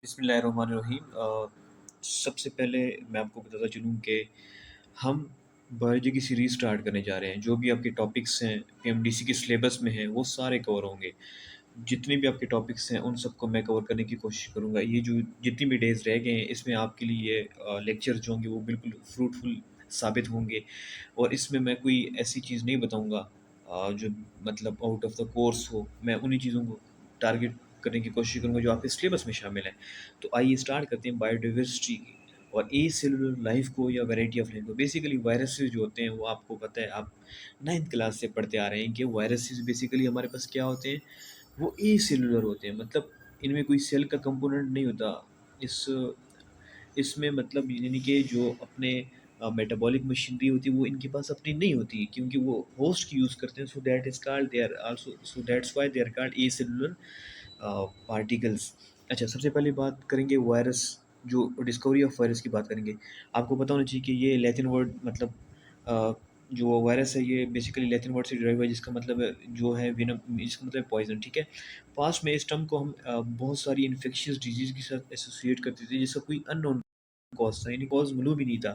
बिस्मिल्लाहिर्रहमानिर्रहीम। सबसे पहले मैं आपको बताता चलूँ कि हम बायोलॉजी की सीरीज़ स्टार्ट करने जा रहे हैं। जो भी आपके टॉपिक्स हैं पीएमडीसी के सिलेबस में हैं, वो सारे कवर होंगे। जितने भी आपके टॉपिक्स हैं, उन सबको मैं कवर करने की कोशिश करूँगा। ये जो जितनी भी डेज़ रह गए हैं, इसमें आपके लिए ये लेक्चर्स जो होंगे, वो बिल्कुल फ्रूटफुल साबित होंगे। और इसमें मैं कोई ऐसी चीज़ नहीं बताऊँगा जो मतलब आउट ऑफ द कोर्स हो। मैं उन्हीं चीज़ों को टारगेट करने की कोशिश करूँगा जो आपके सिलेबस में शामिल हैं। तो आइए स्टार्ट करते हैं बायोडाइवर्सिटी की और ए सेलुलर लाइफ को या वैरायटी ऑफ लाइफ को। बेसिकली वायरसेस जो होते हैं, वो आपको पता है, आप 9th क्लास से पढ़ते आ रहे हैं कि वायरसेस बेसिकली हमारे पास क्या होते हैं, वो ए सेलुलर होते हैं। मतलब इनमें कोई सेल का कंपोनेंट नहीं होता। इस इसमें मतलब यानी कि जो अपने मेटाबॉलिक मशीनरी होती है, वो इनके पास अपनी नहीं होती, क्योंकि वो होस्ट की यूज़ करते हैं। So that is called they are also, so that's why they are called acellular particles. अच्छा, सबसे पहले बात करेंगे वायरस, जो डिस्कवरी ऑफ वायरस की बात करेंगे। आपको पता होना चाहिए कि ये लैटिन वर्ड मतलब अ, जो वायरस है, ये बेसिकली लैटिन वर्ड से डिराइव है, जिसका मतलब है जो है विनम, जिसका मतलब पॉइजन। ठीक है। पास्ट में इस टर्म को हम बहुत सारी इन्फेक्शियस डिजीज़ के साथ एसोसिएट करते थे, जिसका कोई अननोन कॉज़ था, यानी कॉज़ मालूम ही नहीं था।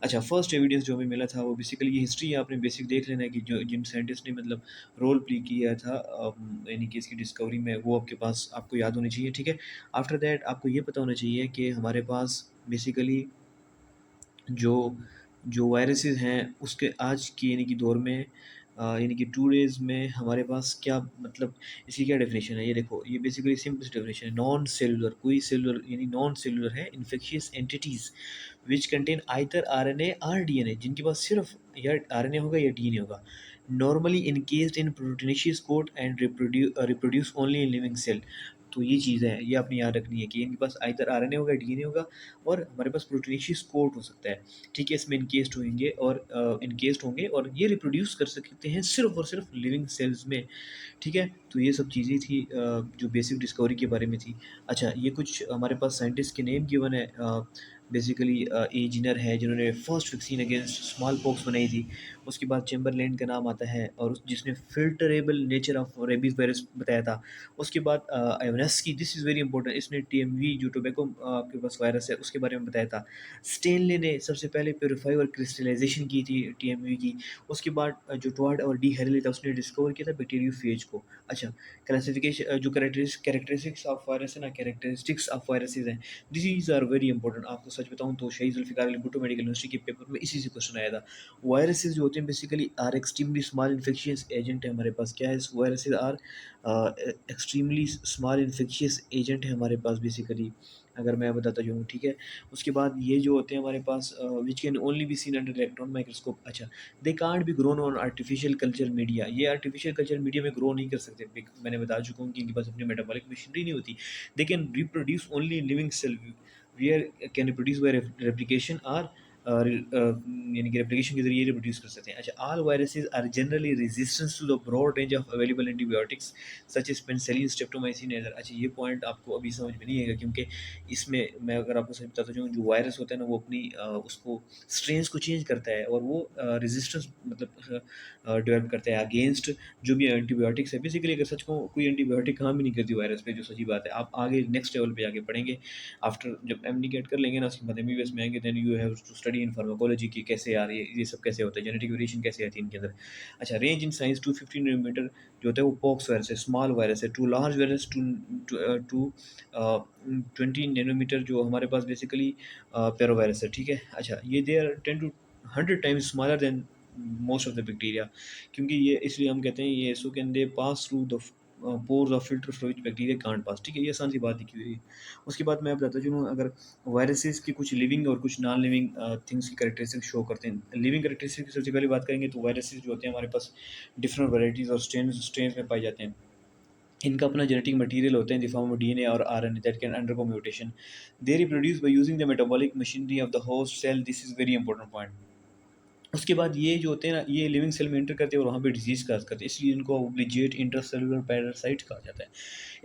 अच्छा, फर्स्ट एविडेंस जो हमें मिला था, वो बेसिकली ये हिस्ट्री आपने बेसिक देख लेना है कि जो जिन साइंटिस्ट ने मतलब रोल प्ले किया था यानी कि इसकी डिस्कवरी में, वो आपके पास आपको याद होनी चाहिए। ठीक है। आफ्टर दैट आपको ये पता होना चाहिए कि हमारे पास बेसिकली जो जो वायरसेस हैं, उसके आज की यानी कि दौर में यानी कि 2 डेज़ में हमारे पास क्या मतलब इसकी क्या डेफ़िनेशन है, ये देखो। ये बेसिकली सिंपल सी डेफ़िनेशन है, नॉन सेलुलर, कोई सेलुलर यानी नॉन सेलुलर है, infectious entities which contain either RNA और डीएनए, जिनके पास सिर्फ़ या आरएनए होगा या डीएनए होगा। Normally encased in proteinaceous coat and reproduce only in living cell. तो ये चीज़ है, ये आपने याद रखनी है कि इनके पास आइदर आरएनए होगा, डीएनए होगा, और हमारे पास प्रोटीनेशियस कोट हो सकता है। ठीक है, इसमें इनकेस्ड होंगे और इनकेस्ड होंगे, और ये रिप्रोड्यूस कर सकते हैं सिर्फ़ और सिर्फ़ लिविंग सेल्स में। ठीक है? तो ये सब चीज़ें थी जो बेसिक डिस्कवरी के बारे में थी। अच्छा, ये कुछ हमारे पास साइंटिस्ट के नेम गिवन है। बेसिकली ए जिनर है, जिन्होंने first vaccine against small pox बनाई थी। उसके बाद चैम्बरलेन का नाम आता है, और जिसने फ़िल्टरेबल नेचर ऑफ रेबीज़ वायरस बताया था। उसके बाद आयोनेस्की, दिस इज़ वेरी इंपॉर्टेंट, इसने टीएमवी जो टोबैको आपके पास वायरस है, उसके बारे में बताया था। स्टेनले ने सबसे पहले प्यूरीफाई और क्रिस्टलाइज़ेशन की थी टीएमवी की। उसके बाद जो टॉड और डी हैरले था, उसने डिस्कवर किया था बैक्टीरियोफेज को। अच्छा, क्लासिफिकेशन जो कैरेक्टरिस्टिक्स ऑफ वायरस है ना, कैरेक्टरिस्टिक्स ऑफ वायरसेस हैं, दिस आर वेरी इंपॉर्टेंट। आपको सच बताऊँ तो शहीद जुल्फ़िकार अली भुट्टो मेडिकल यूनिवर्सिटी के पेपर में इसी से क्वेश्चन आया था। वायरसेस जो होते हैं basically are extremely small infectious agent है हमारे पास। क्या है? Viruses are extremely small infectious agent है हमारे पास बेसिकली, अगर मैं बताता जाऊँ। ठीक है। उसके बाद ये जो होते हैं हमारे पास which can only be seen under electron microscope. अच्छा, they can't be grown on artificial culture media. ये आर्टिफिशियल कल्चर मीडिया में ग्रो नहीं कर सकते। मैंने बता चुका हूँ कि इनके पास अपनी मेटाबॉलिक मशीनरी नहीं होती। They can reproduce only in living cell, where can reproduce by replication और यानी कि रेप्लिकेशन के जरिए रिप्रोड्यूस कर सकते हैं। अच्छा, all viruses are generally resistance to the broad range of available antibiotics such as penicillin, streptomycin एज़र। अच्छा, ये पॉइंट आपको अभी समझ में नहीं आएगा, क्योंकि इसमें मैं अगर आपको सही बताता जाऊँ, जो वायरस होता है ना, वो अपनी उसको स्ट्रेन्स को चेंज करता है, और वो रेजिस्टेंस मतलब डेवलप करता है अगेंस्ट जो भी एंटीबायोटिक्स है। बेसिकली अगर सच कहूँ, कोई एंटीबायोटिक काम ही नहीं करती वायरस पे, जो सच्ची बात है। आप आगे नेक्स्ट लेवल पे जाके पढ़ेंगे, आफ्टर जब एमडी गेट कर लेंगे ना, उसके बाद एमबीबीएस में आएंगे, then you have to study in pharmacology की कैसे आ रही है, ये सब कैसे होता है, जेनेटिक वेरिएशन कैसे आती है इनके अंदर। अच्छा, रेंज इन साइज 250 नैनोमीटर जो होता है, वो पॉक्स वायरस है, स्मॉल वायरस है। To large virus to 20 nanometre जो हमारे पास बेसिकली पेरोवायरस है। ठीक है। अच्छा, ये they are 10 to 100 times smaller than most of the bacteria, क्योंकि ये इसलिए हम कहते हैं ये so can they pass through the pores of filter flow which bacteria can't pass. ठीक है, ये आसान सी बात लिखी हुई है। उसके बाद मैं बताता चलूँ, अगर वायरसेस की कुछ लिविंग और कुछ नॉन लिविंग थिंग्स की कैरेक्टरिस्टिक शो करते हैं। लिविंग कैरेक्टरिस्टिक की सबसे पहले बात करेंगे, तो वायरसेस जो होते हैं हमारे पास डिफरेंट वैराइटीज़ और स्ट्रेन्स में पाए जाते हैं। इनका अपना जेनेटिक मटेरियल होता है in the form of DNA और RNA that can undergo mutation. They reproduce by using the metabolic machinery of the host cell. This is very important point. उसके बाद ये जो होते हैं ना, ये लिविंग सेल में एंटर करते हैं और वहाँ पे डिजीज़ काज करते हैं, इसलिए इनको ऑब्लिगेट इंटरसेलुलर पैरासाइट्स कहा जाता है।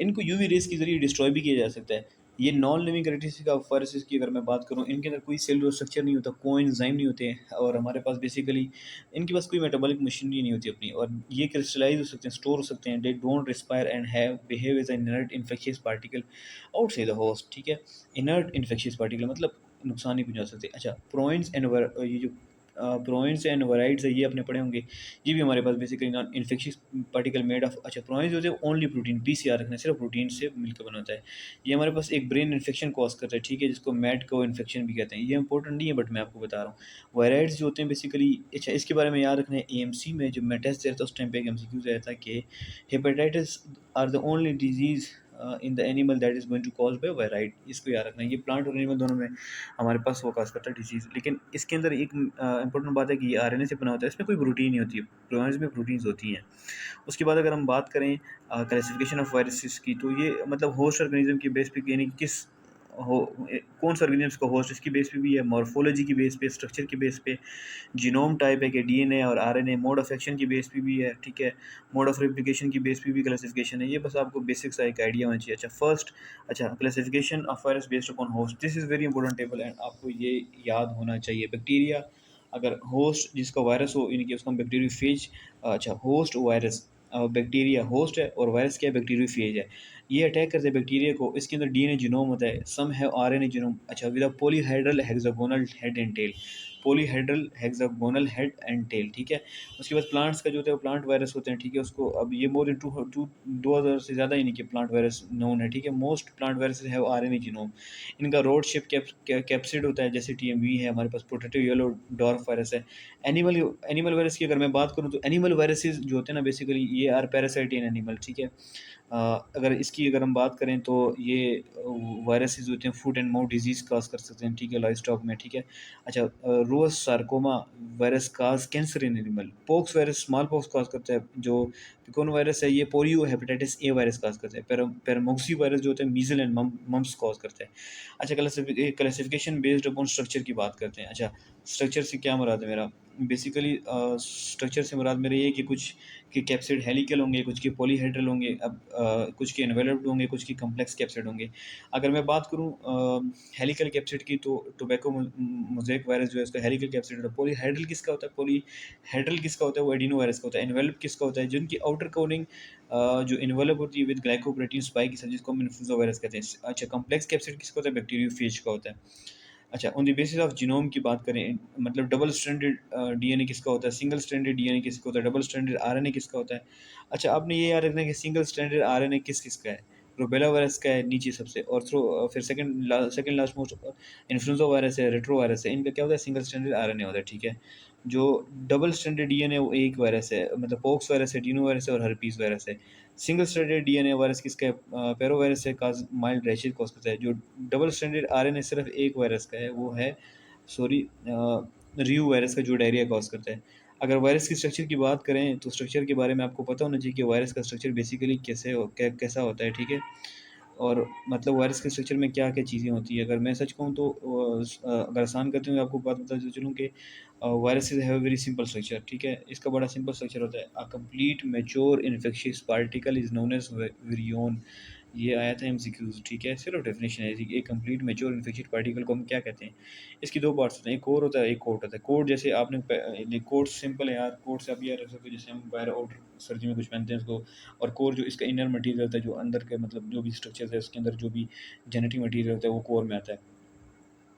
इनको यूवी रेस के ज़रिए डिस्ट्रॉय भी किया जा सकता है। ये non living characteristic of viruses की अगर मैं बात करूँ, इनके अंदर कोई सेलुलर स्ट्रक्चर नहीं होता, कोई एंजाइम नहीं होते हैं, और हमारे पास बेसिकली इनके पास कोई मेटाबॉलिक मशीनरी नहीं होती अपनी, और ये क्रिस्टलाइज हो सकते हैं, स्टोर हो सकते हैं। They don't respire and have behave as an inert infectious particle outside the host, ठीक है। इनर्ट इन्फेक्शियस पार्टिकल मतलब नुकसान नहीं पहुंचा सकते। अच्छा, प्रोइंस एंड ये जो प्रोइंस एंड वराइड्स है, ये आपने पढ़े होंगे। ये भी हमारे पास basically non infectious particle made of, अच्छा प्रोइंस जो है ओनली प्रोटीन, पीसीआर रखना है, सिर्फ प्रोटीन से मिलकर बना होता है। ये हमारे पास एक ब्रेन इन्फेक्शन कॉज करता है, ठीक है, जिसको मैड को इन्फेक्शन भी कहते हैं। ये इंपॉर्टेंट नहीं है बट मैं आपको बता रहा हूँ। वायराइड्स जो होते हैं बेसिकली, अच्छा इसके बारे में याद रखना है, एएमसी में जब मैं टेस्ट दिया था उस टाइम पे एक एमसीक्यू आया था कि hepatitis are the only disease in the animal that is going to cause by viroid. इसको याद रखना है, ये प्लांट और एनिमल दोनों में हमारे पास वो कॉज करता है डिजीज़। लेकिन इसके अंदर एक इंपॉर्टेंट बात है कि ये आरएनए से बना होता है, इसमें कोई प्रोटीन नहीं होती है, प्रोइंस में प्रोटीन्स होती हैं। उसके बाद अगर हम बात करें क्लासिफिकेशन ऑफ वायरसेस की, तो ये मतलब होस्ट ऑर्गेनिज्म की बेस पे, यानी कि किस हो कौन सा ऑर्गेनिज्म का होस्ट, इसकी बेस पे भी है, मॉर्फोलॉजी की बेस पे, स्ट्रक्चर की बेस पे, जीनोम टाइप है कि डीएनए और आरएनए, मोड ऑफ एक्शन की बेस पे भी है, ठीक है, मोड ऑफ रेप्लिकेशन की बेस पे भी क्लासिफिकेशन है। ये बस आपको बेसिक सा एक आइडिया होना चाहिए। अच्छा फर्स्ट, अच्छा classification of virus based upon host, this is very important table and आपको ये याद होना चाहिए। बैक्टीरिया, अगर होस्ट जिसका वायरस हो, यानी कि उसका बैक्टीरियोफेज, अच्छा होस्ट वायरस, बैक्टीरिया होस्ट है और वायरस क्या है, बैक्टीरियोफेज है। ये अटैक करते हैं बैक्टीरिया को, इसके अंदर डीएनए जीनोम होता है, सम है आरएनए जीनोम, अच्छा with a polyhedral hexagonal head and tail, polyhedral hexagonal head and tail, ठीक है। उसके बाद प्लांट्स का जो होता है वो प्लांट वायरस होते हैं, ठीक है। उसको अब ये मोर देन 2000 से ज़्यादा यानी कि प्लांट वायरस नोन है, ठीक है। Most plant viruses have RNA genome. इनका रोड शेप कैप्सिड होता है, जैसे टीएमवी है हमारे पास, पोटैटो येलो डॉर्फ वायरस है। एनिमल एनिमल वायरस की अगर मैं बात करूँ, तो एनिमल वायरसेस जो होते हैं ना बेसिकली, ये आर पैरासाइट इन एनिमल, ठीक है। अगर इसकी अगर हम बात करें तो ये वायरसेस होते हैं फूट एंड माउथ डिजीज़ काज कर सकते हैं, ठीक है, लाइव स्टॉक में, ठीक है। अच्छा Rous sarcoma virus cause cancer in animal. Pox virus smallpox cause करता है। जो पिकोन वायरस है ये polio hepatitis A virus cause करता है। पैरामोक्सी वायरस जो होता है मीजल एंड मम्स कॉज करता है। अच्छा क्लासिफिकेशन बेस्ड अपॉन स्ट्रक्चर की बात करते हैं। अच्छा स्ट्रक्चर से क्या मुराद है मेरा, बेसिकली स्ट्रक्चर से मुराद मेरा ये है कि कुछ के कैप्सिड हेलिकल होंगे, कुछ के पॉलीहेड्रल होंगे, अब कुछ के एनवेलप्ड होंगे, कुछ के कॉम्प्लेक्स कैप्सिड होंगे। अगर मैं बात करूँ हेलिकल कैप्सिड की, तो टोबैको मोज़ेक वायरस जो है उसका हेलिकल कैप्सिड होता है। पॉलीहेड्रल किसका होता है, पॉलीहेड्रल किसका होता है, वो एडिनो वायरस का होता है। एनवेलप किसका होता है, जिनकी आउटर कवरिंग जो इन्वेलप होती है विद ग्लाइकोप्रोटीन स्पाइक, जिसको हम इन्फ्लुएंजा वायरस कहते हैं। अच्छा कॉम्प्लेक्स कैप्सिड किसका होता है, बैक्टीरियोफेज का होता है। अच्छा on the basis of genome की बात करें, मतलब डबल स्ट्रैंडेड डीएनए किसका होता है, सिंगल स्ट्रैंडेड डीएनए किसका होता है, डबल स्ट्रैंडेड आरएनए किसका होता है। अच्छा आपने ये याद रखना है कि सिंगल स्ट्रैंडेड आरएनए किस किसका है, रूबेला वायरस का है नीचे सबसे, और थ्रो फिर second last most influenza virus है, रेट्रो वायरस है। इनका क्या होता है, सिंगल स्ट्रैंडेड आरएनए होता है, ठीक है। जो डबल स्ट्रैंडेड डीएनए वो एक वायरस है, मतलब पोक्स वायरस है, टीनो वायरस है और हर्पीस वायरस है। सिंगल स्ट्रैंडेड डीएनए वायरस किसका है, पेरो वायरस है, काज माइल्ड रैशेज कॉज करता है। जो डबल स्ट्रैंडेड आरएनए सिर्फ एक वायरस का है, वो है सॉरी रियू वायरस का, जो डायरिया कॉज करता है। अगर वायरस की स्ट्रक्चर की बात करें, तो स्ट्रक्चर के बारे में आपको पता होना चाहिए कि वायरस का स्ट्रक्चर बेसिकली कैसा होता है, ठीक है। और मतलब वायरस के स्ट्रक्चर में क्या क्या चीज़ें होती है, अगर मैं सच कहूँ तो अगर आसान करते हुए आपको बात बताते चलूँ कि viruses have a very simple structure, ठीक है। इसका बड़ा सिंपल स्ट्रक्चर होता है, a complete mature infectious particle is known as virion. ये आया था एमसीक्यूज, ठीक है, सिर्फ डेफिनेशन है एक कंप्लीट मैच्योर इन्फेक्शियस पार्टिकल को हम क्या कहते हैं। इसकी दो पार्ट्स होते हैं, एक कोर होता है, एक कोट होता है। कोट जैसे आपने कोट सिंपल है यार, कोट से आप ये रख सकते हो जैसे हम बाहर आउटर सर्दी में कुछ पहनते हैं उसको, और कोर जो इसका इनर मटेरियल होता है, जो अंदर के मतलब जो भी स्ट्रक्चर है उसके अंदर जो भी जेनेटिक मटेरियल होता है वो कोर में आता है।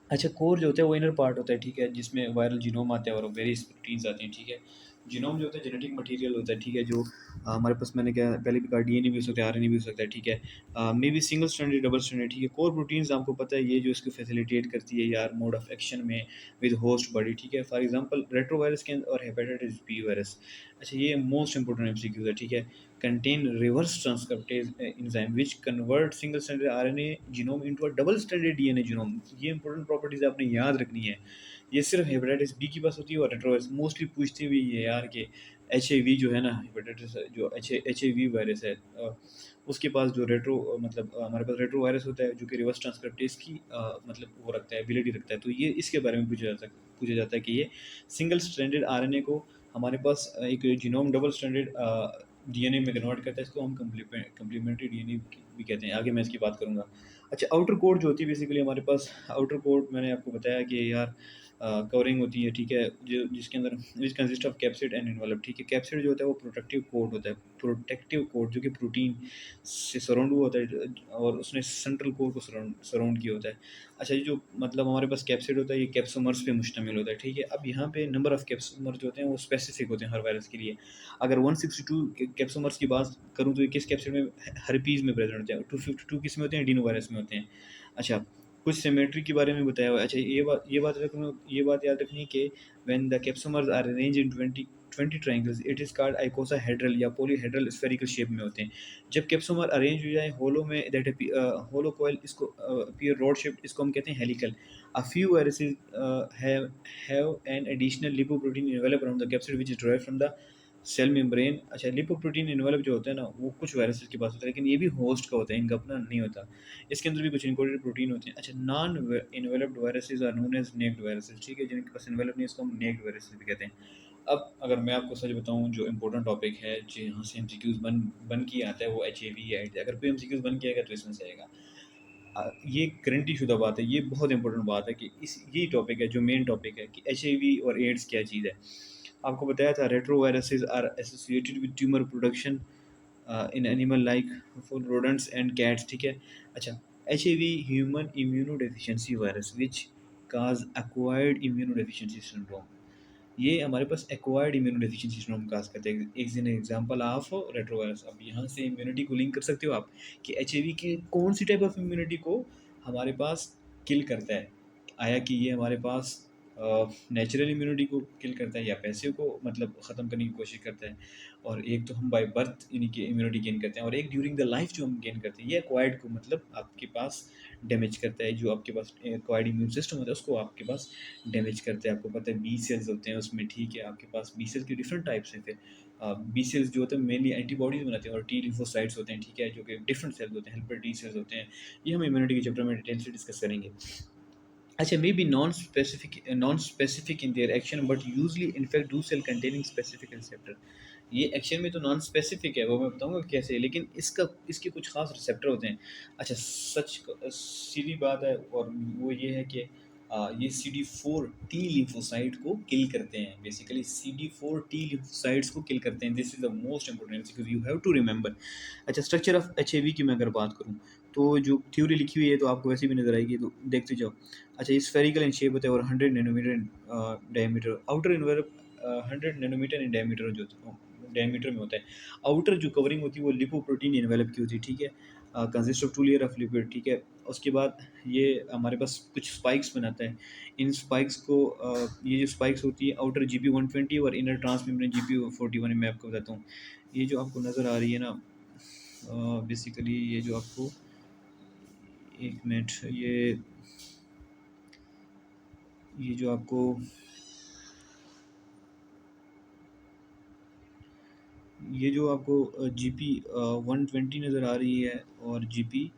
अच्छा कोर जो होता है वो इनर पार्ट होता है, ठीक है, जिसमें वायरल जीनोम आते हैं और वेरियस प्रोटीन्स आते हैं, ठीक है। जीनोम जो होता है जेनेटिक मटेरियल होता है, ठीक है, जो हमारे पास मैंने क्या पहले भी कहा, डीएनए भी हो सकता है, आरएनए भी हो सकता है, ठीक है, may be single stranded double stranded, ठीक है। कोर प्रोटीन्स आपको पता है ये जो इसको फैसिलिटेट करती है यार मोड ऑफ एक्शन में विद होस्ट बॉडी, ठीक है। फॉर एग्जांपल रेट्रोवायरस के और हेपेटाइटिस बी वायरस। अच्छा ये मोस्ट इंपॉर्टेंट एमसीक्यू है, ठीक है। contain reverse transcriptase enzyme which convert single stranded RNA genome into a double stranded DNA genome। ये इंपॉर्टेंट प्रॉपर्टीज आपने याद रखनी है। ये सिर्फ हेपेटाइटिस बी के पास होती है, और रेट्रोवायरस मोस्टली पूछते भी ये यार कि एच जो है ना, हेपेटाइटिस जो एच आई वी वायरस है, उसके पास जो रेट्रो मतलब हमारे पास रेट्रो वायरस होता है जो कि रिवर्स ट्रांसक्रिप्टेज की मतलब वो रखता है, एबिलिटी रखता है। तो ये इसके बारे में पूछा जाता है कि ये सिंगल स्ट्रैंडेड आरएनए को हमारे पास एक जीनोम डबल स्ट्रैंडेड डीएनए में कन्वर्ट करता है। इसको हम कम्प्लीमेंट्री डीएनए भी कहते हैं, आगे मैं इसकी बात करूँगा। अच्छा, आउटर कोर जो होती है बेसिकली हमारे पास, आउटर कोर मैंने आपको बताया कि यार कवरिंग होती है, ठीक है, जो जिसके अंदर which consist of capsid and envelope, ठीक है। कैप्सिड जो होता है वो प्रोटेक्टिव कोट होता है, प्रोटेक्टिव कोट जो कि प्रोटीन से सराउंड हुआ होता है और उसने सेंट्रल कोर को सराउंड सराउंड किया होता है। अच्छा, ये जो मतलब हमारे पास कैप्सिड होता है ये कैप्सोमर्स पे मुश्तमिल होता है, ठीक है। अब यहाँ पे नंबर ऑफ कैप्सोमर जो होते हैं वो स्पेसिफिक होते हैं हर वायरस के लिए। अगर 162 कैप्सोमर्स की बात करूँ तो ये किस कैप्सिड में, हर्पीज़ में प्रेजेंट होते हैं, 252 किस में होते हैं, एडिनो वायरस में होते हैं। अच्छा, कुछ सिमेट्री के बारे में बताया हुआ है। अच्छा, ये बात याद रखनी है कि when the capsomers are arranged in 20 triangles it is called icosahedral या पॉलीहेड्रल स्फेरिकल शेप में होते हैं। जब कैप्सोमर अरेंज हो जाए होलो में, दैट होलो कॉइल, इसको अपीयर रॉड शेप, इसको हम कहते हैं helical. A few viruses have an additional lipoprotein envelope around the capsid which is derived from the cell membrane. अच्छा, लिपोप्रोटीन एनवेलप जो होता है ना वो कुछ वायरसेस के पास होता है, लेकिन ये भी होस्ट का होता है, इनका अपना नहीं होता। इसके अंदर भी कुछ इनकोडेड प्रोटीन होते हैं। अच्छा, non enveloped viruses are known as naked viruses, ठीक है। जिनके पास इन्वेलप नहीं है इसको हम नेक्ड वायरसेस भी कहते हैं। अब अगर मैं आपको सच बताऊं, जो इंपॉर्टेंट टॉपिक है जहाँ से एमसीक्यूज बन के आता है वो एचआईवी एड्स। अगर कोई एमसीक्यूज बन के आएगा तो इसमें से आएगा। ये गारंटी शुदा बात है, ये बहुत इंपॉर्टेंट बात है कि इस यही टॉपिक है जो मेन टॉपिक है कि एचआईवी और एड्स क्या चीज़ है। आपको बताया था retroviruses are associated with tumour production in animal like for rodents and cats, ठीक है। अच्छा, HIV human immunodeficiency virus which cause acquired immunodeficiency syndrome. ये हमारे पास एक्वायर्ड इम्यूनोडेफिशिएंसी सिंड्रोम काज करते हैं। एक एग्जांपल ऑफ रेट्रोवायरस। अब यहाँ से इम्यूनिटी को लिंक कर सकते हो आप कि एचआईवी की कौन सी टाइप ऑफ इम्यूनिटी को हमारे पास किल करता है। आया कि ये हमारे पास नेचुरल इम्यूनिटी को किल करता है या पैसिव को मतलब ख़त्म करने की कोशिश करता है। और एक तो हम बाय बर्थ यानी कि इम्यूनिटी गेन करते हैं, और एक ड्यूरिंग द लाइफ जो हम गेन करते हैं ये एक्वायर्ड को मतलब आपके पास डैमेज करता है। जो आपके पास एक्वायर्ड इम्यून सिस्टम होता है उसको आपके पास डैमेज करते हैं। आपको पता है बी सेल्स होते हैं उसमें, ठीक है। आपके पास बी सेल्स के डिफरेंट टाइप्स हैं। फिर बी सेल्स जो होते हैं मेनली एंटीबॉडीज बनाते हैं, और टी लिम्फोसाइट्स होते हैं, ठीक है, जो कि डिफरेंट सेल्स होते हैं, हेल्पर टी सेल्स होते हैं। ये हम इम्यूनिटी के चैप्टर में डिटेल से डिस्कस करेंगे। अच्छा, may be non specific in their action but usually infect do cell containing specific receptor. ये एक्शन में तो नॉन स्पेसिफिक है, वो मैं बताऊंगा कैसे, लेकिन इसके कुछ खास रिसेप्टर होते हैं। अच्छा, सीधी बात है, और वो ये है कि ये CD4 टी लिम्फोसाइट को किल करते हैं। बेसिकली CD4 टी लिम्फोसाइट्स को किल करते हैं। This is the most important because you have to remember. अच्छा, स्ट्रक्चर ऑफ एचआईवी की मैं अगर बात करूँ तो जो थ्योरी लिखी हुई है तो आपको वैसे भी नजर आएगी, तो देखते जाओ। अच्छा, ये स्फेरिकल इन शेप होता है और 100 nanometre in diameter. Outer envelope 100 nanometre in diameter जो डायमीटर में होता है। आउटर जो कवरिंग होती है वो लिपोप्रोटीन इन्वेलप की होती है, ठीक है। Consist of 2 layer of lipid, ठीक है। उसके बाद ये हमारे पास कुछ स्पाइक्स बनाता है। इन स्पाइक्स को ये जो स्पाइक्स होती है आउटर GP120 और इनर ट्रांसमेम्ब्रेन GP41, मैं आपको बताता हूँ। ये जो आपको नज़र आ रही है ना, बेसिकली ये जो आपको, एक मिनट, ये जो आपको GP120 नज़र आ रही है और GP,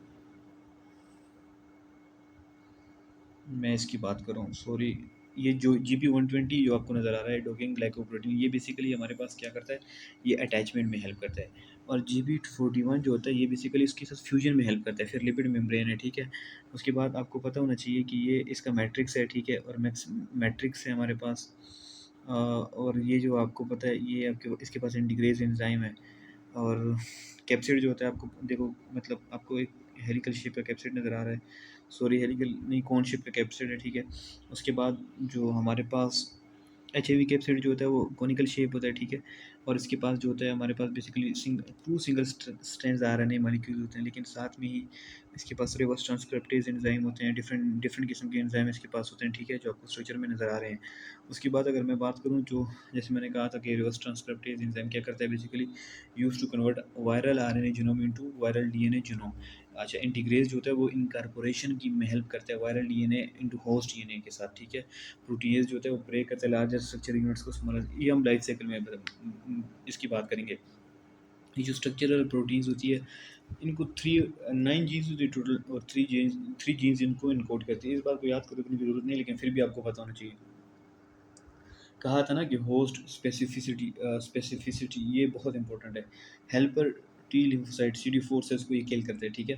मैं इसकी बात कर रहा हूँ, सॉरी। ये जो GP120 जो आपको नज़र आ रहा है डोकिंग ग्लाइकोप्रोटीन, ये बेसिकली हमारे पास क्या करता है, ये अटैचमेंट में हेल्प करता है। और GP41 जो होता है ये बेसिकली उसके साथ फ्यूजन में हेल्प करता है। फिर लिपिड मेम्ब्रेन है, ठीक है। उसके बाद आपको पता होना चाहिए कि ये इसका मैट्रिक्स है, ठीक है, और मैट्रिक्स है हमारे पास। और ये जो आपको पता है ये आपके इसके पास इंटीग्रेज एंजाइम है। और कैप्सिड जो होता है आपको देखो, मतलब आपको एक हेलिकल शेप का कैप्सिड नज़र आ रहा है, सॉरी हेलिकल नहीं, कौन शेप का कैप्सिड है, ठीक है। उसके बाद जो हमारे पास एचआईवी कैप्सिड जो होता है वो कॉनिकल शेप होता है, ठीक है। और इसके पास जो होता है हमारे पास basically two single strands RNA molecule होते हैं, लेकिन साथ में ही इसके पास रिवर्स ट्रांसक्रिप्टेज एंजाइम होते हैं। डिफरेंट डिफरेंट किस्म के एंजाइम इसके पास होते हैं, ठीक है, जो आपको स्ट्रक्चर में नज़र आ रहे हैं। उसके बाद अगर मैं बात करूँ जो, जैसे मैंने कहा था कि रिवर्स ट्रांसक्रिप्टेज एंजाइम क्या करता है, basically use to convert viral RNA genome into viral DNA genome. अच्छा, इंटीग्रेज जो होता है वो इनकॉर्पोरेशन की में हेल्प करता है viral DNA into host DNA के साथ, ठीक है। प्रोटीएज जो होता है वो ब्रेक करता है लार्जर स्ट्रक्चर यूनिट्स को स्मॉलर। ये हम लाइफ साइकिल में इसकी बात करेंगे। ये जो स्ट्रक्चरल प्रोटीन्स होती है इनको 9 जीन्स होती है टोटल, और 3 जीन्स इनको इनकोड करती है। इस बात को याद करने की जरूरत नहीं, लेकिन फिर भी आपको पता होना चाहिए। कहा था ना कि होस्ट स्पेसिफिसिटी ये बहुत इंपॉर्टेंट है। Helper T lymphocyte CD4 sales को ये किल करते हैं, ठीक है।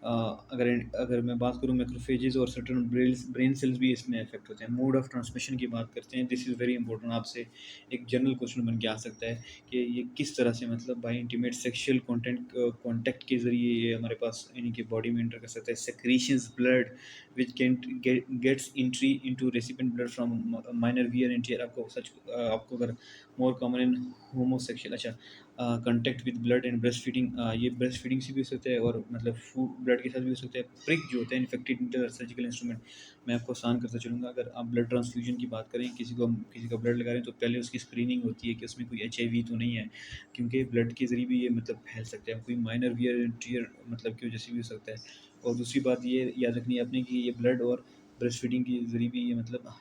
अगर अगर मैं बात करूँ मैक्रोफेजेस और सर्टेन ब्रेन सेल्स भी इसमें इफेक्ट होते हैं। मोड ऑफ ट्रांसमिशन की बात करते हैं, दिस इज़ वेरी इंपॉर्टेंट। आपसे एक जनरल क्वेश्चन बन के आ सकता है कि ये किस तरह से मतलब बाय इंटीमेट सेक्सुअल कॉन्टैक्ट के ज़रिए ये हमारे पास यानी कि बॉडी में एंटर कर सकता है। Secretions blood which can gets entry into recipient blood from minor wear and tear. आपको अगर मोर कॉमन इन होमोसेक्सुअल, अच्छा, contact with blood and breast feeding, ये ब्रेस्ट फीडिंग से भी हो सकता है और मतलब फूड ब्लड के साथ भी हो सकता है। प्रिक जो होता है इन्फेक्टेड इंटर सर्जिकल इंस्ट्रूमेंट, मैं आपको आसान करता चलूँगा। अगर आप ब्लड ट्रांसफ्यूजन की बात करें, किसी का ब्लड लगा रहे हैं तो पहले उसकी स्क्रीनिंग होती है कि उसमें कोई HIV तो नहीं है, क्योंकि ब्लड के ज़रिए भी ये मतलब फैल सकता है। कोई माइनर वियर एंड टियर मतलब की वजह से भी हो सकता है। और दूसरी बात ये याद रखनी है आपने कि ये ब्लड और ब्रेस्ट फीडिंग के ज़रिए भी ये मतलब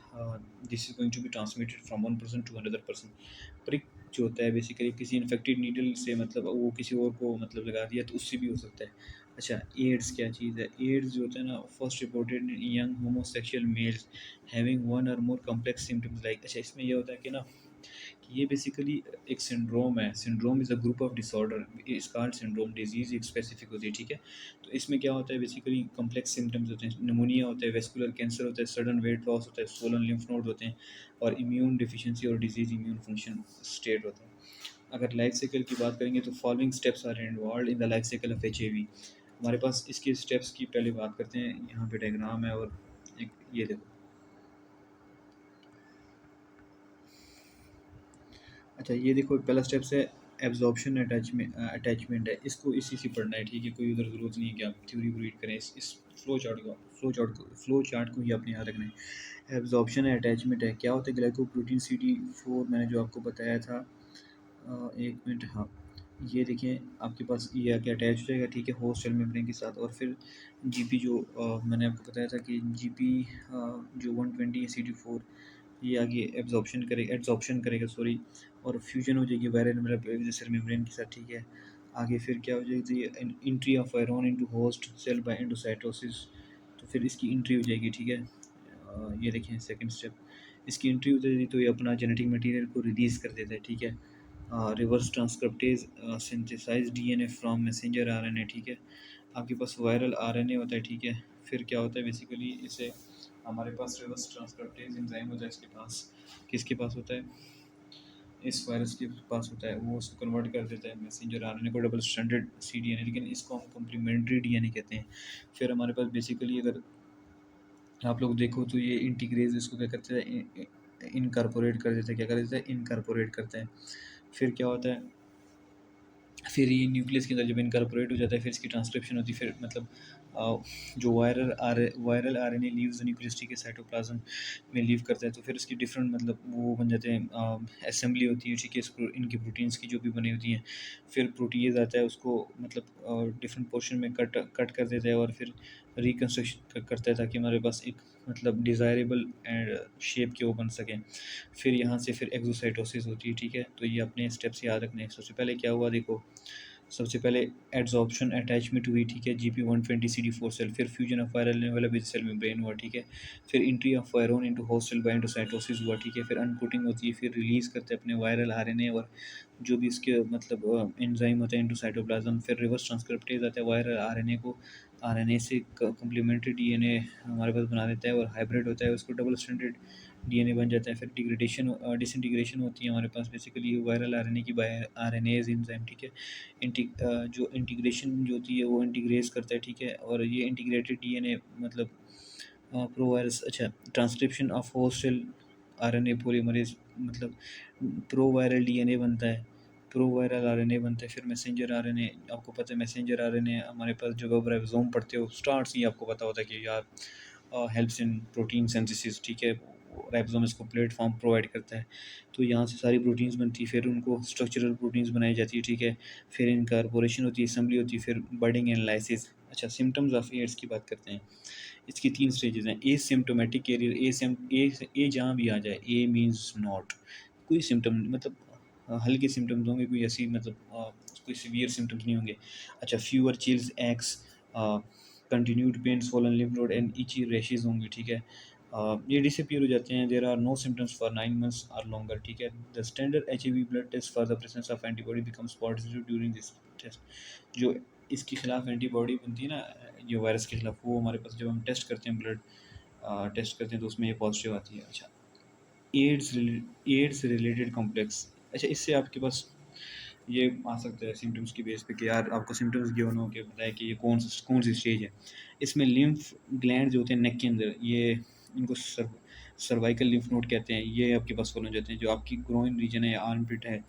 this is going to be transmitted from one person to another person. Prick जो होता है बेसिकली किसी इन्फेक्टेड नीडल से मतलब वो किसी और को मतलब लगा दिया तो उससे भी हो सकता है। अच्छा, एड्स क्या चीज़ है? एड्स जो होता है ना, first reported in young homosexual males having one और मोर कॉम्प्लेक्स सिम्टम्स लाइक, अच्छा इसमें ये होता है कि ना कि ये बेसिकली एक सिंड्रोम है। Syndrome is a group of disorder, it's called syndrome. Disease एक स्पेसिफिक होती है, ठीक है? तो इसमें क्या होता है बेसिकली कॉम्प्लेक्स सिम्टम्स होते हैं, निमोनिया होता है, वेस्कुलर कैंसर होता है, सडन वेट लॉस होता है, स्वोलन लिम्फ नोड होते हैं और इम्यून डिफिशिएंसी और डिजीज़ इम्यून फंक्शन स्टेट होता है। अगर लाइफ साइकिल की बात करेंगे तो following steps are involve in the life cycle of HIV। हमारे पास इसके स्टेप्स की पहले बात करते हैं। यहाँ पे डायग्राम है और एक ये देखो। अच्छा, ये देखो पहला स्टेप्स है एब्जॉर्प्शन अटैचमेंट है। इसको इसी से पढ़ना है, ठीक है? कोई उधर ज़रूरत नहीं है कि आप थ्योरी को रीड करें। इस फ्लो चार्ट को ही आपने याद रखना है। एब्जॉर्प्शन है, अटैचमेंट है। क्या होता है? ग्लाइकोप्रोटीन CD4 मैंने जो आपको बताया था, एक मिनट, हाँ, ये देखिए आपके पास ये आके अटैच हो जाएगा, ठीक है, होस्ट सेल मेम्ब्रेन के साथ। और फिर GP जो मैंने आपको बताया था कि GP जो 120 है CD4, ये आगे एब्जॉर्प्शन करेगा, सॉरी, और फ्यूजन हो जाएगी वायरल मतलब सेल मेम्ब्रेन के साथ, ठीक है। आगे फिर क्या हो जाएगी? Entry of iron into host cell by endocytosis, तो फिर इसकी एंट्री हो जाएगी, ठीक है। ये देखिए सेकंड स्टेप, इसकी एंट्री हो जाएगी तो ये अपना जेनेटिक मटेरियल को रिलीज़ कर देता है, ठीक है। Reverse transcriptase synthesise DNA from messenger RNA, ठीक है। आपके पास वायरल RNA होता है, ठीक है। फिर क्या होता है बेसिकली इसे हमारे पास रिवर्स ट्रांसक्रिप्टेज एंजाइम होता है इसके पास। किसके पास होता है? इस वायरस के पास होता है। वो उसको कन्वर्ट कर देता है मैसेंजर RNA को डबल स्ट्रैंडेड cDNA, लेकिन इसको हम कम्प्लीमेंट्री DNA कहते हैं। फिर हमारे पास बेसिकली अगर आप लोग देखो तो ये इंटीग्रेज इसको क्या करते हैं? इनकॉर्पोरेट कर देता है। क्या कर देता है? इनकॉर्पोरेट करता है। फिर क्या होता है? फिर ये न्यूक्लियस के अंदर जब इनकॉर्पोरेट हो जाता है फिर इसकी ट्रांसक्रिप्शन होती है। फिर मतलब जो viral RNA leaves the nucleus, ठीक है, साइटोप्लाज्म में लीव करता है। तो फिर इसकी डिफरेंट मतलब वो बन जाते हैं, असेंबली होती है, ठीक है, इनकी प्रोटीन्स की जो भी बनी होती हैं। फिर प्रोटीज आता है, उसको मतलब डिफरेंट पोर्शन में कट कर देता है और फिर रिकन्स्ट्रक्शन करता है ताकि हमारे पास एक मतलब डिज़ायरेबल एंड शेप के वो बन सकें। फिर यहाँ से फिर एक्सोसाइटोसिस होती है, ठीक है। तो ये अपने स्टेप्स याद रखने हैं। सबसे पहले क्या हुआ देखो, सबसे पहले एड्सॉर्प्शन अटैचमेंट हुई, ठीक है, GP120 CD4 सेल। फिर फ्यूजन ऑफ वायरल वाला बेस सेल मेम्ब्रेन हुआ, ठीक है। फिर entry of virion into host cell by endocytosis हुआ, ठीक है। फिर अनकोटिंग होती है, फिर रिलीज करते हैं अपने वायरल RNA और जो भी इसके मतलब एंजाइम होता है इनटू साइटोप्लाज्म। फिर रिवर्स ट्रांसक्रिप्टेज आता है वायरल RNA को RNA से कम्प्लीमेंट्री DNA हमारे पास बना देता है और हाइब्रिड होता है, उसको डबल स्टैंडर्ड DNA बन जाता है। फिर डिसइंटीग्रेशन होती है हमारे पास बेसिकली वायरल RNA की बाय RNAs एंजाइम, ठीक है। जो इंटीग्रेशन जो होती है वो इंटीग्रेस करता है, ठीक है। और ये इंटीग्रेटेड DNA मतलब प्रोवायरस, अच्छा, transcription of host cell RNA polymerase मतलब प्रोवायरल DNA बनता है, प्रोवायरल RNA बनता है। फिर मैसेंजर RNA, आपको पता है मैसेंजर RNA हमारे पास जब आप राइबोसोम पढ़ते हो स्टार्ट से ही आपको पता होता है कि यार हेल्प्स इन प्रोटीन सिंथेसिस, ठीक है। राइबोसोम इसको प्लेटफॉर्म प्रोवाइड करता है, तो यहाँ से सारी प्रोटीन्स बनती है, फिर उनको स्ट्रक्चरल प्रोटीन्स बनाई जाती है, ठीक है। फिर इनकॉर्पोरेशन होती है, असेंबली होती है, फिर बर्डिंग एंड लाइसिस। अच्छा, सिम्टम्स ऑफ एड्स की बात करते हैं। इसकी 3 स्टेजेस हैं। एसिम्प्टोमेटिक कैरियर, ए जहाँ भी आ जाए, ए मीन्स नॉट, कोई सिम्टम मतलब हल्के सिम्टम्स होंगे, कोई ऐसी मतलब कोई सीवियर सिम्टम्स नहीं होंगे। अच्छा, fever, chills, aches, continued pain, swollen lymph node and itchy rashes होंगे, ठीक है। ये डिसअपीयर हो जाते हैं। There are no symptoms for 9 months और लॉन्गर, ठीक है। The standard HIV blood test for the presence of antibody becomes positive during this test. जो इसके खिलाफ एंटीबॉडी बनती है ना, जो वायरस के खिलाफ, वो हमारे पास जब हम टेस्ट करते हैं, ब्लड टेस्ट करते हैं, तो उसमें ये पॉजिटिव आती है। अच्छा, एड्स रिलेटेड कॉम्प्लेक्स। अच्छा, इससे आपके पास ये आ सकता है सिम्टम्स की बेस पे कि यार आपको सिम्टम्स गिवन हो के बताया कि ये कौन सी स्टेज है। इसमें लिम्फ ग्लैंड जो होते हैं नेक के अंदर, ये इनको सर्वाइकल लिम्फ नोड कहते हैं, ये आपके पास फॉलो हो जाते हैं। जो आपकी ग्रोइन रीजन है या आर्मपिट है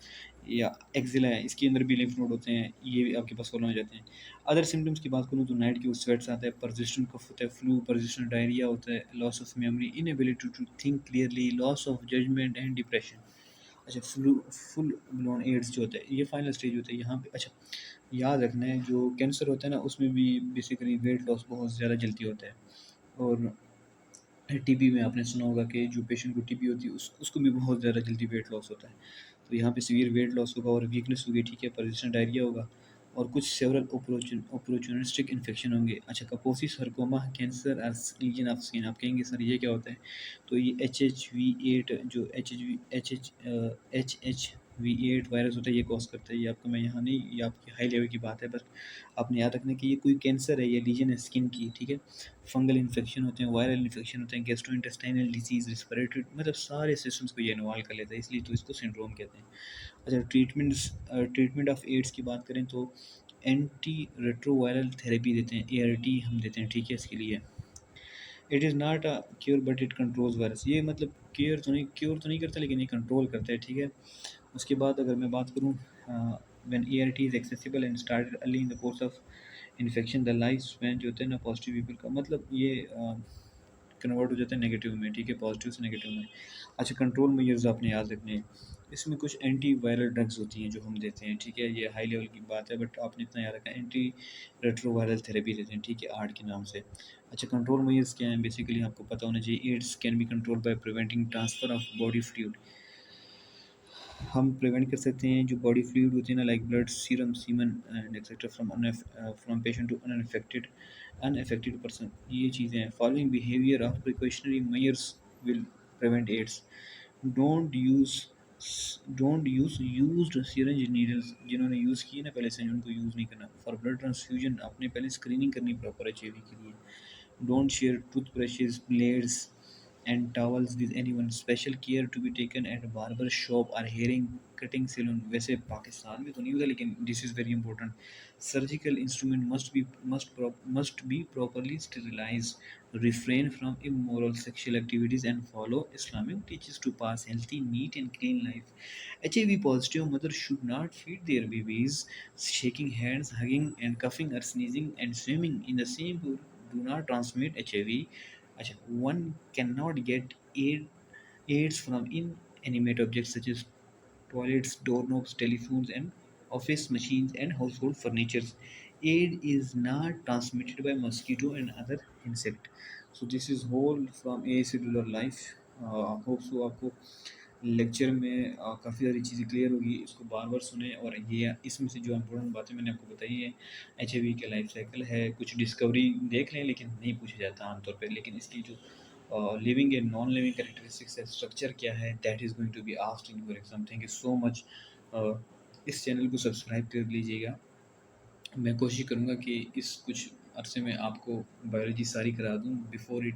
या एक्जिला है, इसके अंदर भी लिम्फ नोड होते हैं, ये भी आपके पास फॉलो हो जाते हैं। अदर सिम्टम्स की बात करूँ तो नाइट की स्वेट्स आता है, परसिस्टेंट कफ होता है, फ्लू, परसिस्टेंट डायरिया होता है, loss of memory, inability to think clearly, loss of judgement and depression. अच्छा, फुल ब्लोन एड्स जो होता है, ये फाइनल स्टेज होता है यहाँ पे। अच्छा, याद रखना है जो कैंसर होता है ना, उसमें भी बेसिकली वेट लॉस बहुत ज़्यादा जल्दी होता है। और टीबी में आपने सुना होगा कि जो पेशेंट को टीबी होती है उसको भी बहुत ज़्यादा जल्दी वेट लॉस होता है। तो यहाँ पे सीवियर वेट लॉस होगा और वीकनेस होगी, ठीक है, परसिस्टेंट डायरिया होगा और कुछ सेवरल अपॉर्चुनिस्टिक इन्फेक्शन होंगे। अच्छा, Kaposi sarcoma cancer as lesion of skin. आप कहेंगे सर ये क्या होता है? तो ये HHV8 जो HHV8 वायरस होता है, ये कॉज करता है। ये आपको मैं यहाँ नहीं, ये आपकी हाई लेवल की बात है, बस आपने याद रखना कि ये कोई कैंसर है, ये लीजन है स्किन की, ठीक है। फंगल इन्फेक्शन होते हैं, वायरल इन्फेक्शन होते हैं, गैस्ट्रोइंटेस्टाइनल डिजीज़, रिस्पिरेटरी, मतलब सारे सिस्टम्स को ये इन्वॉल्व कर लेता है, इसलिए तो इसको सिंड्रोम कहते हैं। अच्छा, ट्रीटमेंट ऑफ एड्स की बात करें तो एंटी रेट्रोवायरल थेरेपी देते हैं, ART हम देते हैं, ठीक है, इसके लिए। It is not a cure but it controls virus. ये मतलब क्योर तो नहीं करता, लेकिन ये कंट्रोल करता है, ठीक है। उसके बाद अगर मैं बात करूँ, when ART is accessible and started early in the course of infection, the life span जो होता है ना पॉजिटिव पीपल का, मतलब ये कन्वर्ट हो जाता है नेगेटिव में, ठीक है, पॉजिटिव से नेगेटिव में। अच्छा, कंट्रोल मेजर्स आपने याद रखने हैं। इसमें कुछ एंटी वायरल ड्रग्स होती हैं जो हम देते हैं, ठीक है, ये हाई लेवल की बात है, बट आपने इतना याद रखा, एंटी रेट्रोवायरल थेरेपी देते हैं, ठीक है, आर्ट के नाम से। अच्छा, कंट्रोल मेजर्स क्या हैं? बेसिकली आपको पता होना चाहिए। AIDS can be control by preventing transfer of body fluid. हम प्रिवेंट कर सकते हैं जो बॉडी फ्लूइड होती है ना, like blood, serum, semen and etcetera from patient to unaffected person, ये चीज़ें हैं। Following behaviour of precautionary measures will prevent AIDS. Don't use don't use used syringe needles. जिन्होंने यूज़ किए ना पहले से, उनको यूज़ नहीं करना। फॉर ब्लड ट्रांसफ्यूजन आपने पहले स्क्रीनिंग करनी प्रॉपर HIV के लिए। Don't share toothbrushes, blades, and towels with anyone. Special care to be taken at barber shop or hearing cutting salon. वैसे पाकिस्तान में तो नहीं होता, लेकिन this is very important. Surgical instrument must be properly sterilized. Refrain from immoral sexual activities and follow Islamic teachings to pass healthy, neat, and clean life. HIV positive mothers should not feed their babies, shaking hands, hugging, and coughing or sneezing and swimming in the same pool do not transmit HIV. अच्छा, one cannot get AIDS from inanimate objects such as toilets, doorknobs, telephones, and office machines and household furniture. AIDS is not transmitted by mosquito and other insect. So this is whole from A cellular life. Hope so आपको lecture में काफ़ी सारी चीज़ें clear होगी। इसको बार बार सुने, और ये इसमें से जो इम्पोर्टेंट बातें मैंने आपको बताई है, HIV का लाइफ साइकिल है, कुछ डिस्कवरी देख लें, लेकिन नहीं पूछा जाता आमतौर पे। लेकिन इसकी जो living and non living characteristics है, स्ट्रक्चर क्या है, that is going to be asked in your exam. Thank you so much. इस चैनल को सब्सक्राइब कर लीजिएगा। मैं कोशिश करूँगा कि इस कुछ अरसे में आपको बायोलॉजी सारी करा दूँ बिफोर इट